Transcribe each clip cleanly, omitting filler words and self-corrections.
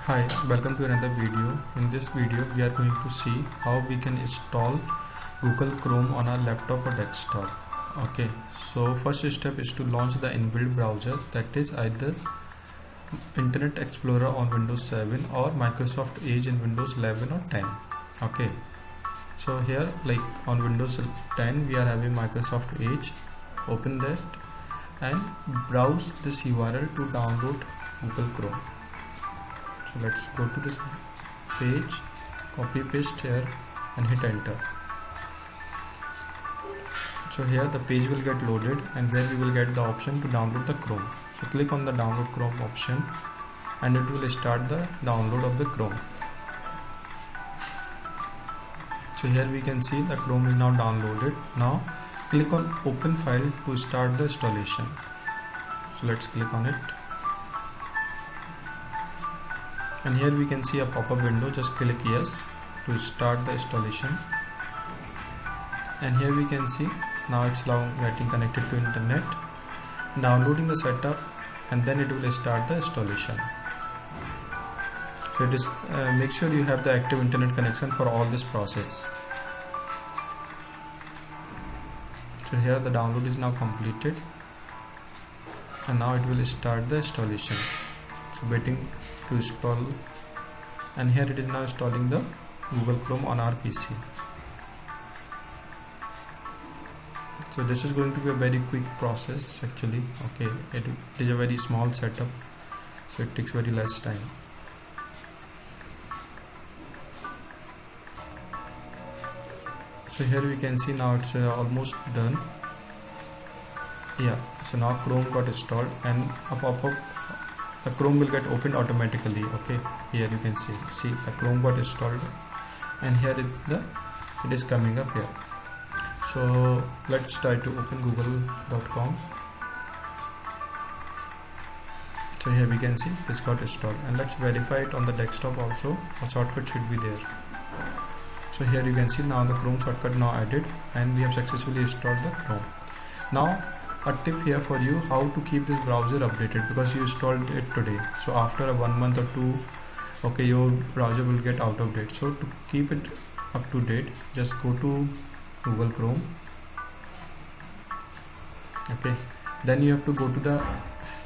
Hi, welcome to another video. In this video we are going to see how we can install Google Chrome on our laptop or desktop. Okay, so first step is to launch the inbuilt browser, that is either Internet Explorer on Windows 7 or Microsoft Edge in Windows 11 or 10. Okay, so here like on Windows 10 we are having Microsoft Edge. Open that and browse this URL to download Google Chrome. So let's go to this page, copy paste here and hit enter. So here the page will get loaded and where we will get the option to download the Chrome. So click on the download Chrome option and it will start the download of the Chrome. So here we can see the Chrome is now downloaded. Now click on open file to start the installation. So let's click on it. And here we can see a pop-up window. Just click yes to start the installation. And here we can see now it's now getting connected to internet, downloading the setup, and then it will start the installation. So it is make sure you have the active internet connection for all this process. So here the download is now completed and now it will start the installation. So waiting to install, and here it is now installing the Google Chrome on our PC. So this is going to be a very quick process actually. Okay, it is a very small setup, so it takes very less time. So here we can see now it's almost done. Yeah, so now Chrome got installed and a pop-up, the Chrome will get opened automatically. Okay, here you can see the Chrome got installed and here it is coming up here. So let's try to open google.com. So here we can see this got installed and let's verify it on the desktop also. A shortcut should be there. So here you can see now the Chrome shortcut now added and we have successfully installed the Chrome. Now a tip here for you how to keep this browser updated, because you installed it today. So after 1 month or 2, okay, your browser will get out of date. So to keep it up to date, just go to Google Chrome. Okay, then you have to go to the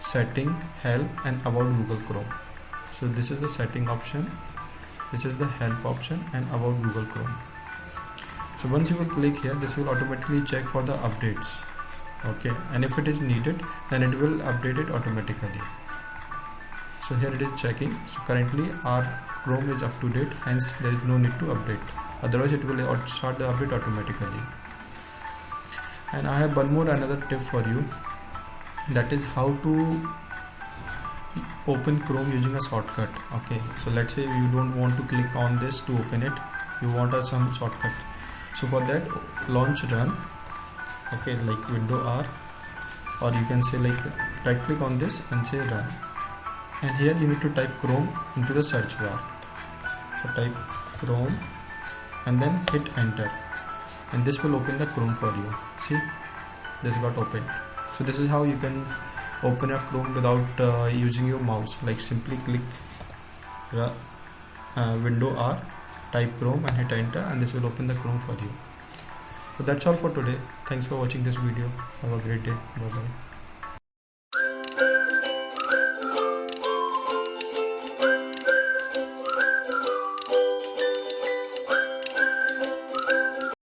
setting, help and about Google Chrome. So this is the setting option, this is the help option and about Google Chrome. So once you will click here, this will automatically check for the updates. Okay, and if it is needed then it will update it automatically. So here it is checking. So currently our Chrome is up to date, hence there is no need to update, otherwise it will start the update automatically. And I have one more another tip for you, that is how to open Chrome using a shortcut. Okay, so let's say you don't want to click on this to open it, you want some shortcut. So for that, launch run. Okay, like window R, or you can say like right click on this and say run, and here you need to type Chrome into the search bar. So type Chrome and then hit enter and this will open the Chrome for you. See, this got opened. So this is how you can open a Chrome without using your mouse. Like simply click window R, type Chrome and hit enter and this will open the Chrome for you. So that's all for today. Thanks for watching this video. Have a great day. Bye bye.